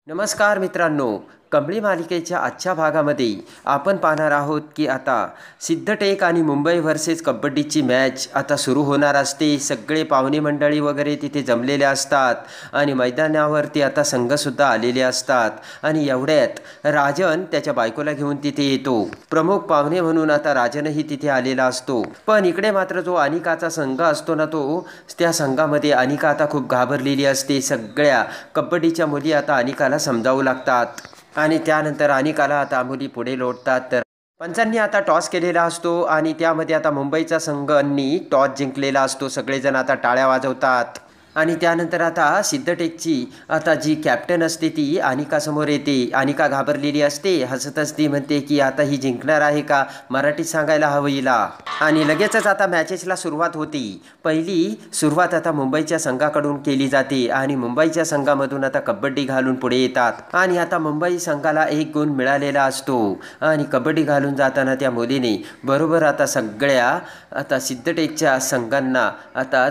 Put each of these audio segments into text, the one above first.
नमस्कार मित्रांनो, कंबळी मालिकेच्या आजच्या भागामध्ये आपण पाहणार आहोत की आता सिद्धटेक आणि मुंबई व्हर्सेस कबड्डीची मॅच आता सुरू होणार असते। सगळे पाहुणे मंडळी वगैरे तिथे जमलेले असतात आणि मैदानावरती आता संघसुद्धा आलेले असतात आणि एवढ्यात राजन त्याच्या बायकोला घेऊन तिथे येतो। प्रमुख पाहुणे म्हणून आता राजनही तिथे आलेला असतो। पण इकडे मात्र जो अनिकाचा संघ असतो ना, तो त्या संघामध्ये अनिका आता खूप घाबरलेली असते। सगळ्या कबड्डीच्या मुली आता अनिकाला समजावू लागतात आणि त्यानंतर अनिकाला आता मुली पुढे लोटतात। तर पंचांनी आता टॉस केलेला असतो आणि त्यामध्ये आता मुंबईचा संघांनी टॉस जिंकलेला असतो। सगळेजण आता टाळ्या वाजवतात आणि त्यानंतर आता सिद्धटेकची आता जी कॅप्टन असते ती अनिकासमोर येते। अनिका घाबरलेली असते, हसतच ती म्हणते की आता ही जिंकणार आहे का, मराठीत सांगायला हवं हिला। आणि लगेचच आता मॅचेसला सुरुवात होती। पहिली सुरुवात आता मुंबईच्या संघाकडून केली जाते आणि मुंबईच्या संघामधून आता कबड्डी घालून पुढे येतात आणि आता मुंबई संघाला 1 गुण मिळालेला असतो आणि कबड्डी घालून जाताना त्या मुलीने बरोबर आता सगळ्या आता सिद्धटेकच्या संघांना आता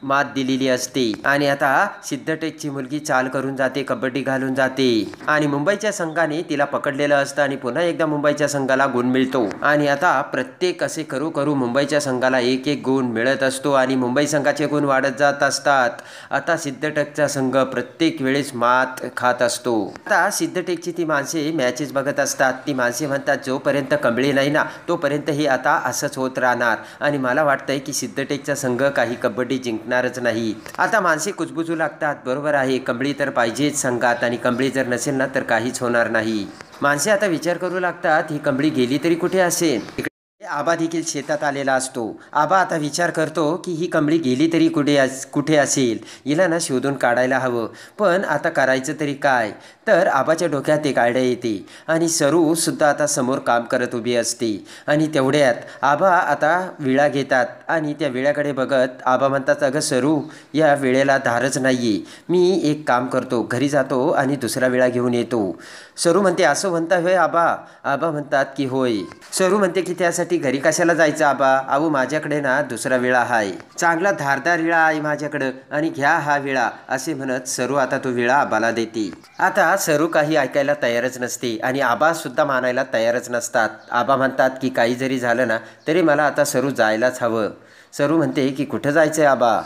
मात दिलेली असते आणि आता सिद्धटेकची मुलगी चाल करून जाते, कबड्डी घालून जाते आणि मुंबईच्या संघाने तिला पकडलेलं असतं आणि पुन्हा एकदा मुंबईच्या संघाला गुण मिळतो आणि आता प्रत्येक असे करू करू मुंबईच्या संघाला 1-1 गुण मिळत असतो आणि मुंबई संघाचे गुण वाढत जात असतात। आता सिद्धटेकचा संघ प्रत्येक वेळेस मात खात असतो। आता सिद्धटेकची ती माणसे मॅचेस बघत असतात। ती माणसे म्हणतात जोपर्यंत कंबळी नाही ना तोपर्यंत हे आता असंच होत राहणार आणि मला वाटतंय की सिद्धटेकचा संघ काही कबड्डी जिंकणारच नाही। आता माणसे कुजबुजू लागतात, बरोबर आहे, कंबळी तर पाहिजेच संघात आणि कंबळी जर नसेल ना तर काहीच होणार नाही। माणसे आता विचार करू लागतात ही कंबळी गेली तरी कुठे असेल। आबा देखील शेतात आलेला असतो। आबा आता विचार करतो की ही कंबळी गेली तरी कुठे असेल, हिला ना शोधून काढायला हवं, पण आता करायचं तरी काय। तर आबाच्या डोक्यात एक आयडिया येते आणि सरूसुद्धा आता समोर काम करत उभी असते आणि तेवढ्यात आबा आता विळा घेतात आणि त्या विळ्याकडे बघत आबा म्हणतात, अगं सरू, या वेळेला धारच नाही आहे, मी एक काम करतो, घरी जातो आणि दुसरा विळा घेऊन येतो। सरू म्हणते, असं म्हणता होय आबा? आबा म्हणतात की होय। सरू म्हणते की त्यासाठी घरी कशाला जायचं आबा, अहो माझ्याकडे ना दुसरा विळा आहे, चांगला धारदार विळा आहे माझ्याकडं आणि घ्या हा विळा, असे म्हणत सरू आता तो विळा आबाला देते। आता सरू काही ऐकायला तयारच नसते आणि आबा सुद्धा मानायला तयारच नसतात। आबा म्हणतात की काही जरी झालं ना तरी मला आता सरू जायलाच हवं। सरू म्हणते की कुठं जायचं आहे आबा?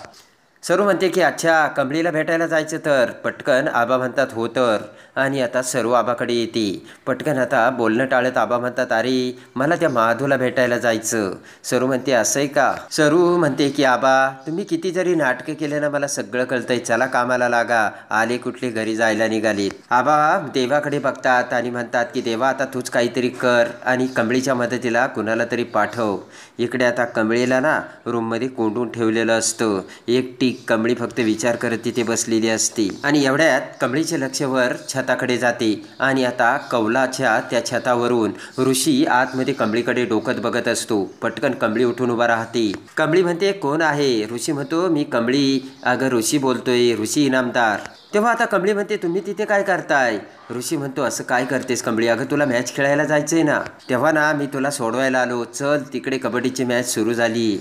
सरू म्हणते की अच्छा, कंबळीला भेटायला जायचं तर? पटकन आबा म्हणतात हो तर, आणि आता सरू आबाकडे येते। पटकन आता बोलणं टाळत आबा म्हणतात, अरे मला त्या माधूला भेटायला जायचं। सरू म्हणते असं आहे का? सरू म्हणते की आबा तुम्ही किती जरी नाटकं केलं ना मला सगळं कळतंय, चला कामाला लागा, आले कुठले घरी जायला निघालेत। आबा देवाकडे बघतात आणि म्हणतात की देवा आता तूच काहीतरी कर आणि कंबळीच्या मदतीला कुणाला तरी पाठव। इकडे आता कंबळीला ना रूममध्ये कोंडून ठेवलेलं असतं। एकटी कंबळी फक्त विचार करत तिथे बसलेली असते आणि एवढ्यात कंबळीचे लक्ष वर छताकडे जाते आणि आता कौलाच्या त्या छतावरून ऋषी आतमध्ये कंबळीकडे डोकत बघत असतो। पटकन कंबळी उठून उभा राहते। कंबळी म्हणते कोण आहे? ऋषी म्हणतो मी कंबळी, अगं ऋषी बोलतोय, ऋषी इनामदार। तेव्हा आता कंबळी म्हणते तुम्ही तिथे काय करताय? ऋषी म्हणतो असं काय करतेस कंबळी, अगं तुला मॅच खेळायला जायचंय ना? तेव्हा ना मी तुला सोडवायला आलो, चल तिकडे कबड्डीची मॅच सुरू झाली।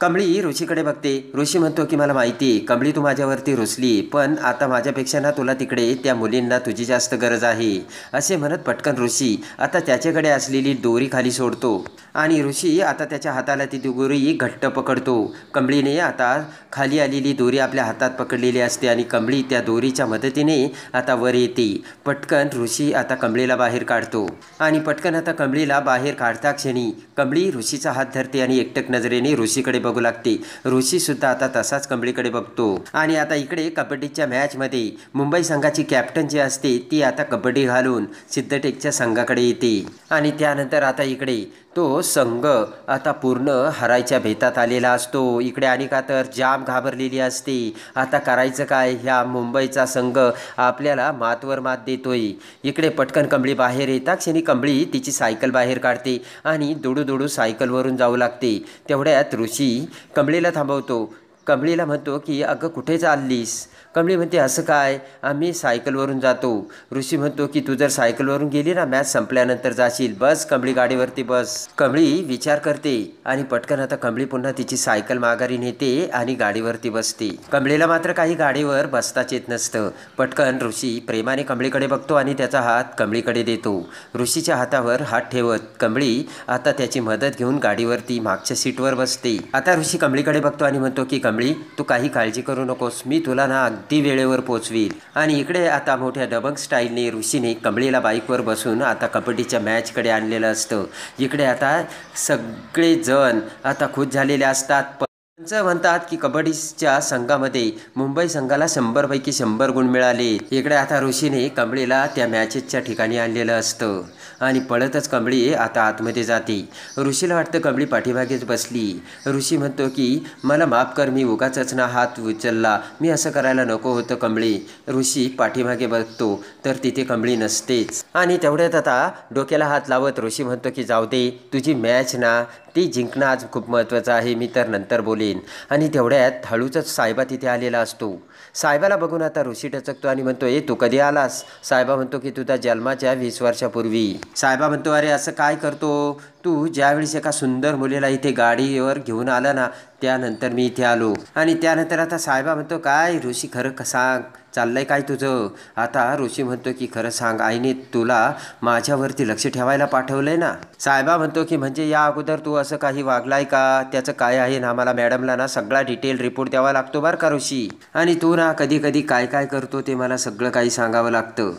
कंबळी ऋषीकडे बघते। ऋषी म्हणतो की मला माहिती आहे कंबळी तू माझ्यावरती रुसली, पण आता माझ्यापेक्षा ना तुला तिकडे त्या मुलींना तुझी जास्त गरज आहे, असे म्हणत पटकन ऋषी आता त्याच्याकडे असलेली दोरी खाली सोडतो आणि ऋषी आता त्याच्या हाताला ती दोरी घट्ट पकडतो। कंबळीने आता खाली आलेली दोरी आपल्या हातात पकडलेली असते आणि कंबळी त्या दोरीच्या मदतीने आता वर येते। पटकन ऋषी आता कंबळीला बाहेर काढतो आणि पटकन आता कंबळीला बाहेर काढता क्षणी कंबळी ऋषीचा हात धरते आणि एकटक नजरेने ऋषीकडे बघू लागते। ऋषी सुद्धा आता तसाच कंबळीकडे बघतो आणि आता इकडे कबड्डीच्या मॅच मध्ये मुंबई संघाची कॅप्टन जी असते ती आता कबड्डी घालून सिद्धटेकच्या संघाकडे येते आणि त्यानंतर आता इकडे तो संघ आता पूर्ण हरायच्या बेतात आलेला असतो। इकडे अनिका तर जाम घाबरलेली असते, आता करायचं काय, ह्या मुंबईचा संघ आपल्याला मातवर मात देतोय। इकडे पटकन कंबळी बाहेर येता क्षणी कंबळी तिची सायकल बाहेर काढते आणि दुडू दुडू सायकलवरून जाऊ लागते। तेवढ्यात ऋषी कंबळीला थांबवतो। कमळीला म्हणतो की अगं कुठे चाललीस? कमळी म्हणते असं काय, आम्ही सायकलवरून जातो. ऋषी म्हणतो की तू जर सायकलवरून गेली ना मॅच संपल्यानंतर जाशील. बस कमळी गाडीवरती बस. कमळी विचार करते आणि पटकन आता कमळी पुन्हा तिची सायकल माघारी नेते आणि गाडीवरती बसते. कमळीला मात्र काही गाडीवर बसताच येत नसतं. पटकन ऋषी प्रेमाने कमळीकडे बघतो आणि त्याचा हात कमळीकडे देतो. ऋषीच्या हातावर हात ठेवत कमळी आता त्याची मदत घेऊन गाडीवरती मागच्या सीटवर बसते. आता ऋषी कमळीकडे बघतो आणि म्हणतो की कमळी तू काही काळजी करू नकोस, मी तुला ना अगदी वेळेवर पोचवील. आणि इकडे आता मोठ्या दबंग स्टाईलने ऋषीने कमळीला बाईकवर बसून आता कबड्डीच्या मॅचकडे आणलेलं असतं. इकडे आता सगळेजण आता खुश झालेले असतात. म्हणतात की कबड्डीच्या संघामध्ये मुंबई संघाला 100पैकी 100 गुण मिळाले. इकडे आता ऋषीने कमळीला त्या मॅचेसच्या ठिकाणी आणलेलं असतं आणि पळतच कमळी आता आतमध्ये जाते. ऋषीला वाटतं कमळी पाठीमागेच बसली. ऋषी म्हणतो की मला माफ कर, मी उगाचच ना हात उचलला, मी असं करायला नको होतं कमळी. ऋषी पाठीमागे बघतो तर तिथे कमळी नसतेच. आणि तेवढ्यात आता डोक्याला हात लावत ऋषी म्हणतो की जाऊ दे, तुझी मॅच ना ती जिंकणं आज खूप महत्त्वाचं आहे, मी तर नंतर बोलेन. आणि तेवढ्यात हळूच साहेबा तिथे आलेला असतो. साहेबाला बघून आता ऋषी टचकतो आणि म्हणतो ए तू कधी आलास? साहेबा म्हणतो की तुझ्या जन्माच्या 20 वर्षापूर्वी. साहेबा म्हणतो अरे असं काय करतो तू? ज्यावेळेस एका सुंदर मुलीला इथे गाडीवर घेऊन आला ना त्यानंतर मी इथे आलो. आणि त्यानंतर आता साहेबा म्हणतो काय ऋषी खरं सांग, चाललंय काय तुझं? आता ऋषी म्हणतो की खरं सांग, आईने तुला माझ्यावरती लक्ष ठेवायला पाठवलंय ना? साहेबा म्हणतो की म्हणजे या अगोदर तू असं काही वागलाय का? त्याचं काय आहे ना, मला मॅडमला ना सगळा डिटेल रिपोर्ट द्यावा लागतो बरं का ऋषी. आणि तू ना कधी कधी काय काय करतो ते मला सगळं काही सांगावं लागतं.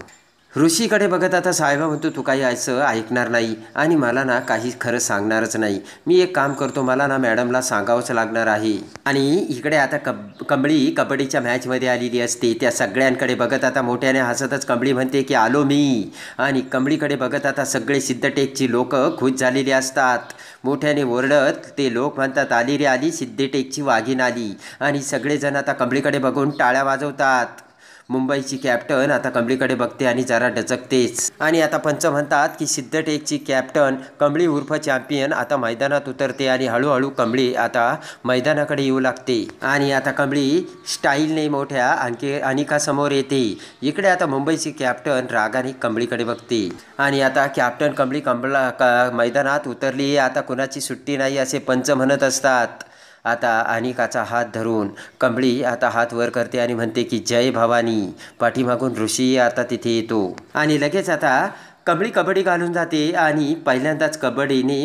ऋषीकडे बघत आता साहेबा म्हणतो तू काही असं ऐकणार नाही आणि मला ना काही खरं सांगणारच नाही. मी एक काम करतो, मला ना मॅडमला सांगावंच लागणार आहे. आणि इकडे आता कमळी कबड्डीच्या मॅचमध्ये आलेली असते. त्या सगळ्यांकडे बघत आता मोठ्याने हसतच कमळी म्हणते की आलो मी. आणि कमळीकडे बघत आता सगळे सिद्धटेकची लोक खुश झालेली असतात. मोठ्याने ओरडत ते लोक म्हणतात आली रे आली, सिद्धटेकची वाघीण आली. आणि सगळेजण आता कमळीकडे बघून टाळ्या वाजवतात. मुंबईची कॅप्टन आता कमळीकडे बघते आणि जरा डचकतेच. आणि आता पंच म्हणतात की सिद्धटेकची कॅप्टन कमळी उर्फ चॅम्पियन आता मैदानात उतरते आणि हळूहळू कमळी आता मैदानाकडे येऊ लागते. आणि आता कमळी स्टाईलने मोठ्या अनिकासमोर येते. इकडे आता मुंबईची कॅप्टन रागाने कमळीकडे बघते. आणि आता कॅप्टन कमळी मैदानात उतरली, आता कुणाची सुट्टी नाही असे पंच म्हणत असतात. आता अनिकाचा हात धरून कमळी आता हात वर करते आणि म्हणते की जय भवानी. पाठीमागून ऋषी आता तिथे येतो आणि लगेच आता कमळी कबड्डी घालून जाते. आणि पहिल्यांदाच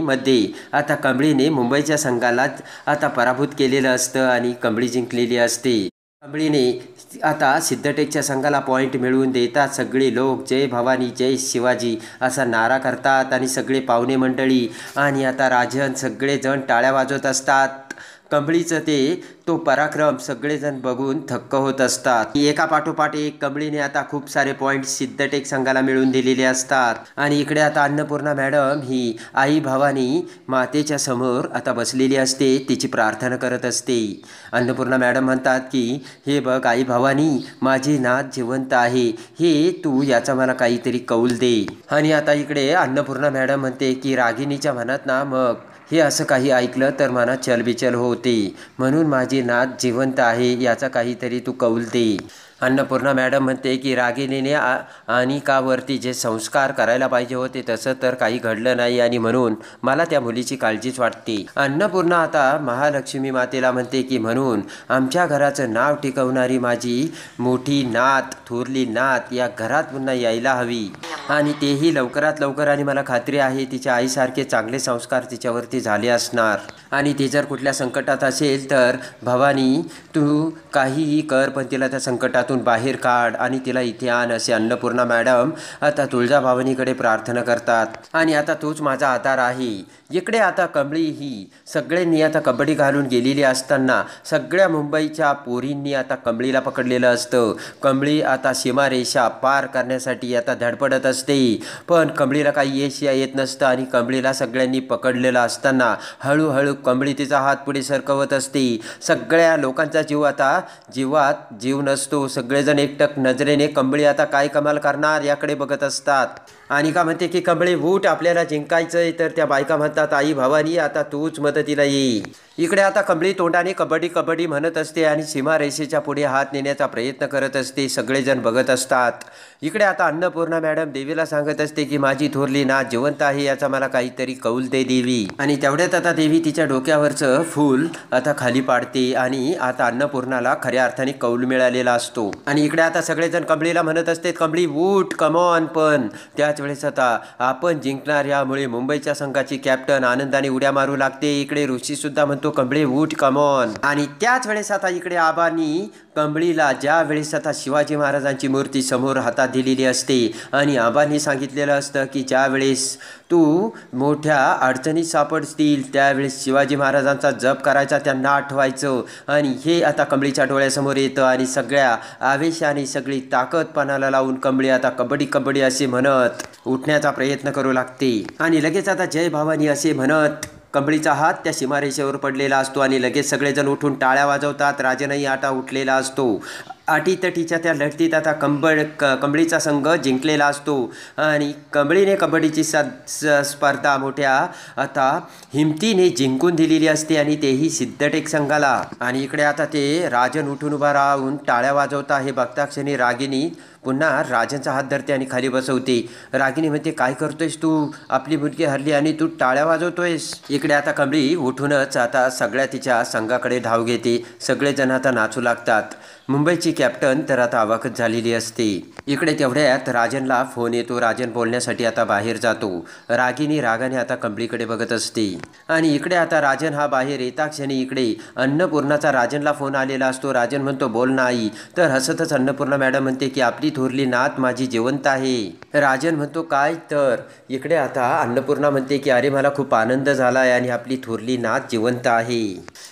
मध्ये आता कमळीने मुंबईच्या संघाला आता पराभूत केलेलं असतं आणि कमळी जिंकलेली असते. कमळीने आता सिद्धटेकच्या संघाला पॉईंट मिळवून देतात. सगळे लोक जय भवानी जय शिवाजी असा नारा करतात आणि सगळे पाहुणे मंडळी आणि आता राजन सगळेजण टाळ्या वाजवत असतात. कमळीचं तो पराक्रम सगळेजण बघून थक्क होत असतात. एका पाठोपाठ एक कमळीने आता खूप सारे पॉईंट सिद्धटेक संघाला मिळवून दिलेले असतात. आणि इकडे आता अन्नपूर्णा मॅडम ही आई भवानी मातेच्या समोर आता बसलेली असते, तिची प्रार्थना करत असते. अन्नपूर्णा मॅडम म्हणतात की हे बघ आई भवानी, माझी नात जिवंत आहे, हे तू याचा मला काहीतरी कौल दे. आणि आता इकडे अन्नपूर्णा मॅडम म्हणते की रागिणीच्या मनात ना मग हे असं काही ऐकलं तर मनात चलबिचल होते, म्हणून माझी नात जिवंत आहे याचा काहीतरी तू कौल दे. अन्नपूर्णा मॅडम म्हणते की रागिणीने अनिकावरती जे संस्कार करायला पाहिजे होते तसं तर काही घडलं नाही आणि म्हणून मला त्या मुलीची काळजीच वाटते. अन्नपूर्णा आता महालक्ष्मी मातेला म्हणते की म्हणून आमच्या घराचं नाव टिकवणारी माझी मोठी नात, थोरली नात या घरात पुन्हा यायला हवी आणि तेही लवकरात लवकर. आणि मला खात्री आहे तिच्या आईसारखे चांगले संस्कार तिच्यावरती झाले असणार. आणि ती जर कुठल्या संकटात असेल तर भवानी तू काहीही कर पण तिला त्या संकटातून बाहेर काढ आणि तिला इथे आण असे अन्नपूर्णा मॅडम आता तुळजाभवानीकडे प्रार्थना करतात. आणि आता तूच माझा आधार आहे. इकडे आता कमळी ही सगळ्यांनी आता कबड्डी घालून गेलेली असताना सगळ्या मुंबईच्या पोरींनी आता कमळीला पकडलेलं असतं. कमळी आता सीमारेषा पार करण्यासाठी आता धडपडत असते. असते. पण कमळीला काही यश येत नसतं आणि कमळीला सगळ्यांनी पकडलेलं असताना हळूहळू कमळी तिचा हात पुढे सरकवत असते. सगळ्या लोकांचा जीवात जीव नसतो. सगळेजण एकटक नजरेने कमळी आता काय कमाल करणार याकडे बघत असतात. अनिका म्हणते की कमळे उठ, आपल्याला जिंकायचंय. तर त्या बायका म्हणतात आई भवानी आता तूच मदतीला ये. इकडे आता कमळी तोंडाने कबड्डी कबड्डी म्हणत असते आणि सीमारेषेच्या पुढे हात नेण्याचा प्रयत्न करत असते. सगळेजण बघत असतात. इकडे आता अन्नपूर्णा मॅडम देवीला सांगत असते की माझी थोरली नात जिवंत आहे, याचा मला काहीतरी कौल दे देवी. आणि तेवढ्यात आता देवी तिच्या डोक्यावरचं फूल आता खाली पाडते आणि आता अन्नपूर्णाला खऱ्या अर्थाने कौल मिळालेला असतो. आणि इकडे आता सगळेजण कमळीला म्हणत असते कमळी उठ कमॉन. पण त्याच वेळेस आता आपण जिंकणार यामुळे मुंबईच्या संघाची कॅप्टन आनंदाने उड्या मारू लागते. इकडे ऋषी सुद्धा म्हणतो कमळे उठ कमॉन. आणि त्याच वेळेस आता इकडे आबांनी कमळीला ज्या वेळेस आता शिवाजी महाराजांची मूर्ती समोर हातात दिलेली असते आणि आबांनी सांगितलेलं असतं की ज्या वेळेस तू मोठ्या अडचणीत सापडतील त्यावेळेस शिवाजी महाराजांचा जप करायचा, त्यांना आठवायचं. आणि हे आता कमळीच्या डोळ्यासमोर येतं आणि सगळ्या आवेशाने सगळी ताकद पणाला लावून कमळी आता कबड्डी कबड्डी असे म्हणत उठण्याचा प्रयत्न करू लागते. आणि लगेच आता जय भवानी असे म्हणत कमळीचा हात त्या सीमारेषेवर पडलेला असतो आणि लगेच सगळेजण उठून टाळ्या वाजवतात. राजनही आता उठलेला असतो. अटीतटीच्या त्या लढतीत आता कमळीचा संघ जिंकलेला असतो आणि कमळीने कबड्डीची स्पर्धा मोठ्या आता हिमतीने जिंकून दिलेली असते आणि तेही सिद्धटेक संघाला. आणि इकडे आता ते राजन उठून उभा राहून टाळ्या वाजवता हे बघता क्षणी रागिनी पुन्हा राजनचा हात धरते आणि खाली बसवते. रागिनी म्हणते काय करतोयस तू, आपली मुलगी हरली आणि तू टाळ्या वाजवतोयस. इकडे आता कमळी उठूनच आता सगळ्या तिच्या संघाकडे धाव घेते. सगळेजण आता नाचू लागतात. मुंबईची कॅप्टन तर आता अवाकच झालेली असते. इकडे तेवढ्यात राजनला फोन येतो. राजन बोलण्यासाठी आता बाहेर जातो. रागिनी रागाने आता कमळीकडे बघत असते. आणि इकडे आता राजन हा बाहेर येता क्षणी इकडे अन्नपूर्णाचा राजनला फोन आलेला असतो. राजन म्हणतो बोल नाही. तर हसतच अन्नपूर्णा मॅडम म्हणते की आपली थोरली नात माझी जिवंत आहे. राजन म्हणतो काय. तर इकडे आता अन्नपूर्णा म्हणते की अरे मला खूप आनंद झाला आहे आणि आपली थोरली नात जिवंत आहे.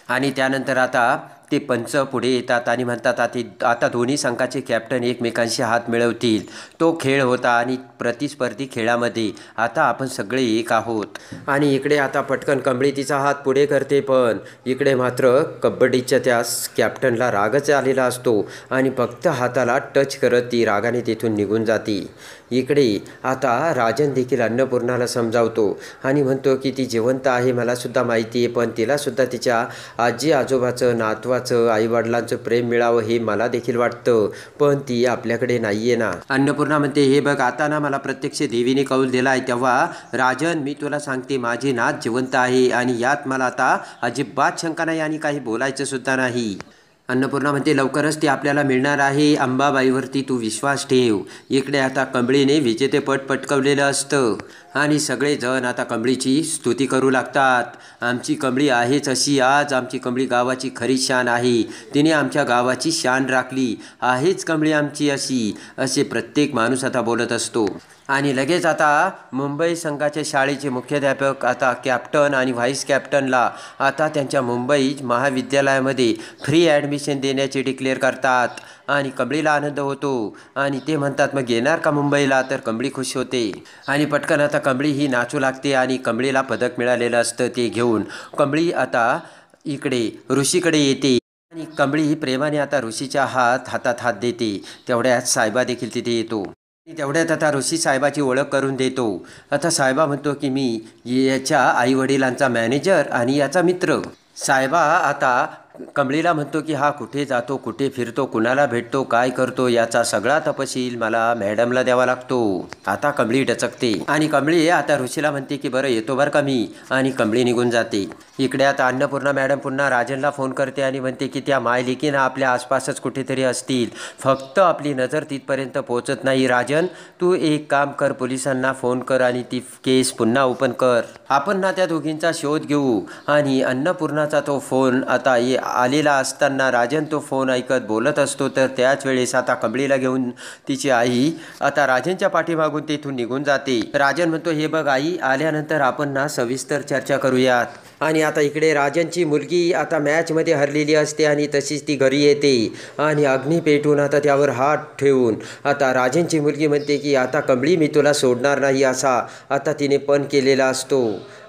आणि त्यानंतर आता ते पंच पुढे येतात आणि म्हणतात आता दोन्ही संघाचे कॅप्टन एकमेकांशी हात मिळवतील. तो खेळ होता आणि प्रतिस्पर्धी खेळामध्ये आता आपण सगळे एक आहोत. आणि इकडे आता पटकन कमळी तिचा हात पुढे करते. पण इकडे मात्र कबड्डीच्या त्या कॅप्टनला रागच आलेला असतो आणि फक्त हाताला टच करत ती रागाने तिथून निघून जाते. इकडे आता राजन देखील अन्नपूर्णाला समजावतो आणि म्हणतो की ती जिवंत आहे मलासुद्धा माहिती आहे, पण तिलासुद्धा तिच्या आजी आजोबाचं नातवाचं आईवडिलांचं प्रेम मिळावं हे मला देखील वाटतं, पण ती आपल्याकडे नाही आहे ना. अन्नपूर्णा म्हणते हे बघ आता ना मला प्रत्यक्ष देवीने कौल दिला आहे, तेव्हा राजन मी तुला सांगते माझी नात जिवंत आहे आणि यात मला आता अजिबात शंका नाही आणि काही बोलायचं सुद्धा नाही. अन्नपूर्णा म्हणते लवकरच ती आपल्याला मिळणार आहे, अंबाबाईवरती तू विश्वास ठेव. इकडे आता कमळीने विजेतेपद पटकवलेलं असतं आणि सगळेजण आता कमळीची स्तुती करू लागतात. आमची कमळी आहेच अशी, आज आमची कमळी गावाची खरी शान आहे, तिने आमच्या गावाची शान राखली आहेच कमळी आमची अशी, असे प्रत्येक माणूस आता बोलत असतो. आणि लगेच आता मुंबई संघाच्या शाळेचे मुख्याध्यापक आता कॅप्टन आणि व्हाईस कॅप्टनला आता त्यांच्या मुंबई महाविद्यालयामध्ये फ्री ॲडमिशन देण्याचे डिक्लेअर करतात आणि कमळीला आनंद होतो आणि ते म्हणतात मग येणार का मुंबईला. तर कमळी खुश होते आणि पटकन आता कमळी ही नाचू लागते आणि कमळीला पदक मिळालेलं असतं ते घेऊन कमळी आता इकडे ऋषीकडे येते आणि कमळी प्रेमाने आता ऋषीच्या हातात हात देते. तेवढ्यात साहेबा देखील तिथे येतो. तेवढ्यात आता ऋषी साहेबाची ओळख करून देतो. आता साहेबा म्हणतो की मी याच्या आईवडिलांचा मॅनेजर आणि याचा मित्र. साहेबा आता कमळीला म्हणतो की हा कुठे जातो, कुठे फिरतो, कुणाला भेटतो, काय करतो याचा सगळा तपशील मला मॅडमला द्यावा लागतो. आता कमळी डचकते आणि कमळी आता ऋषीला म्हणते की बरं येतो बरं का मी, आणि कमळी निघून जाते. इकडे आता अन्नपूर्णा मॅडम पुन्हा राजनला फोन करते आणि म्हणते की त्या मायलेकीनं आपल्या आसपासच कुठेतरी असतील, फक्त आपली नजर तिथपर्यंत पोहोचत नाही. राजन तू एक काम कर, पोलिसांना फोन कर आणि ती केस पुन्हा ओपन कर. आपण ना त्या दोघींचा शोध घेऊ. आणि अन्नपूर्णाचा तो फोन आता आलेला असताना राजन तो फोन ऐकत बोलत असतो. तर त्याच वेळेस आता कमळीला घेऊन तिची आई आता राजनच्या पाठीमागून तेथून निघून जाते. राजन म्हणतो हे बघ आई, आल्यानंतर आपण ना सविस्तर चर्चा करूयात. आणि आता इकडे राजनची मुलगी आता मॅचमध्ये हरलेली असते आणि तशीच ती घरी येते आणि अग्नी पेटून आता त्यावर हात ठेवून आता राजनची मुलगी म्हणते की आता कमळी मी तुला सोडणार नाही असा आता तिने पण केलेला असतो.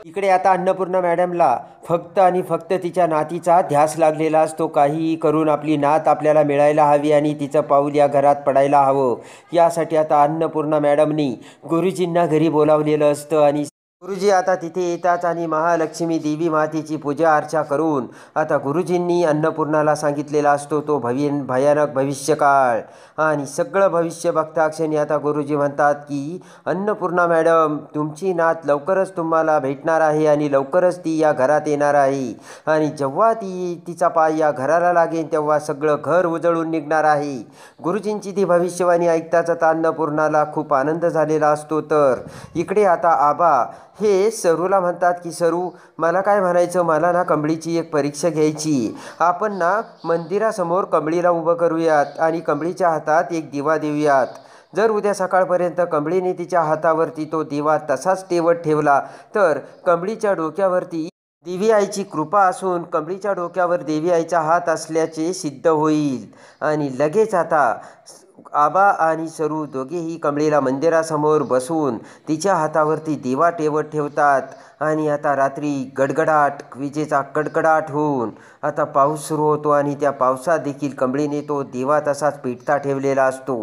इकडे आता अन्नपूर्णा मॅडमला फक्त आणि फक्त तिच्या नातीचा ध्यास लागलेला असतो. काहीही करून आपली नात आपल्याला मिळायला हवी आणि तिचं पाऊल या घरात पडायला हवं. यासाठी आता अन्नपूर्णा मॅडमनी गुरुजींना घरी बोलावलेलं असतं आणि गुरुजी आता तिथे येतात आणि महालक्ष्मी देवी मातेची पूजा अर्चा करून आता गुरुजींनी अन्नपूर्णाला सांगितलेला असतो तो भयानक भविष्यकाळ आणि सगळं भविष्य बघता क्षणी आता गुरुजी म्हणतात की अन्नपूर्णा मॅडम तुमची नात लवकरच तुम्हाला भेटणार आहे आणि लवकरच ती या घरात येणार आहे आणि जेव्हा तिचा पाय या घराला लागेल तेव्हा सगळं घर उजळून निघणार आहे. गुरुजींची ती भविष्यवाणी ऐकताच आता अन्नपूर्णाला खूप आनंद झालेला असतो. तर इकडे आता आबा हे सरूला म्हणतात की सरू मला काय म्हणायचं, मला ना कमळीची एक परीक्षा घ्यायची. आपण ना मंदिरासमोर कमळीला उभं करूयात आणि कमळीच्या हातात एक दिवा देऊयात. जर उद्या सकाळपर्यंत कमळीने तिच्या हातावरती तो दिवा तसाच तेवत ठेवला तर कमळीच्या डोक्यावरती देवी आईची कृपा असून कमळीच्या डोक्यावर देवी आईचा हात असल्याचे सिद्ध होईल. आणि लगेच आता आबा आणि सरू दोघेही कमळीला मंदिरासमोर बसून तिच्या हातावरती दिवा ठेवत ठेवतात आणि आता रात्री गडगडाट विजेचा कडकडाट होऊन आता पाऊस सुरू होतो आणि त्या पावसात देखील कमळीने तो दिवा तसाच पेटता ठेवलेला असतो.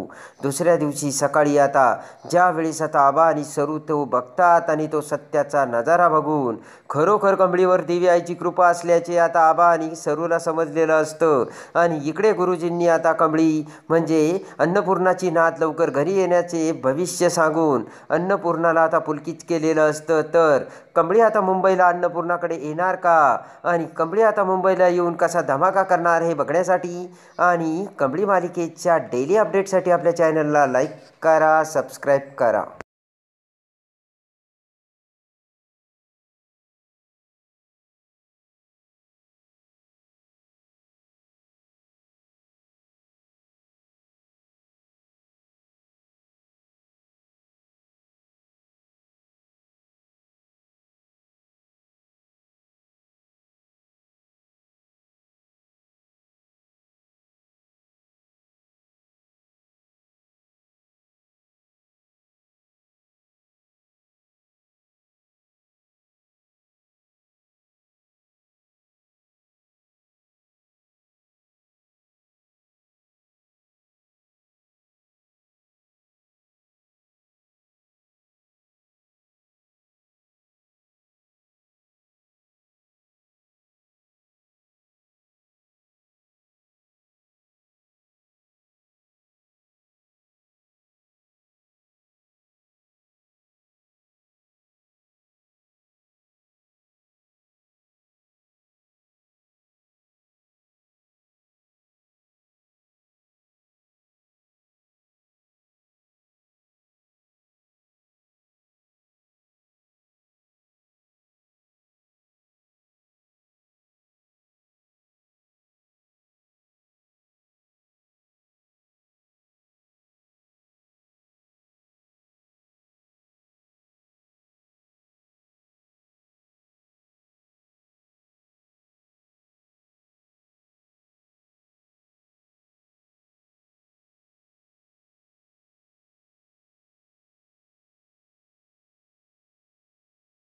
दुसऱ्या दिवशी सकाळी आता ज्या वेळेस आता आबा आणि सरू तो बघतात आणि तो सत्याचा नजारा बघून खरोखर कमळीवर देवी आईची कृपा असल्याचे आता आबा आणि सरूला समजलेलं असतं. आणि इकडे गुरुजींनी आता कमळी म्हणजे अन्नपूर्णाची नात लवकर घरी येण्याचे भविष्य सांगून अन्नपूर्णाला आता पुलकित केलेलं असतं. तर कमळी आता मुंबईला अन्नपूर्णाकडे येणार का आणि कमळी आता मुंबईला येऊन कसा धमाका करणार हे बघण्यासाठी आणि कमळी मालिकेच्या डेली अपडेटसाठी आपल्या चॅनलला लाईक करा, सबस्क्राईब करा.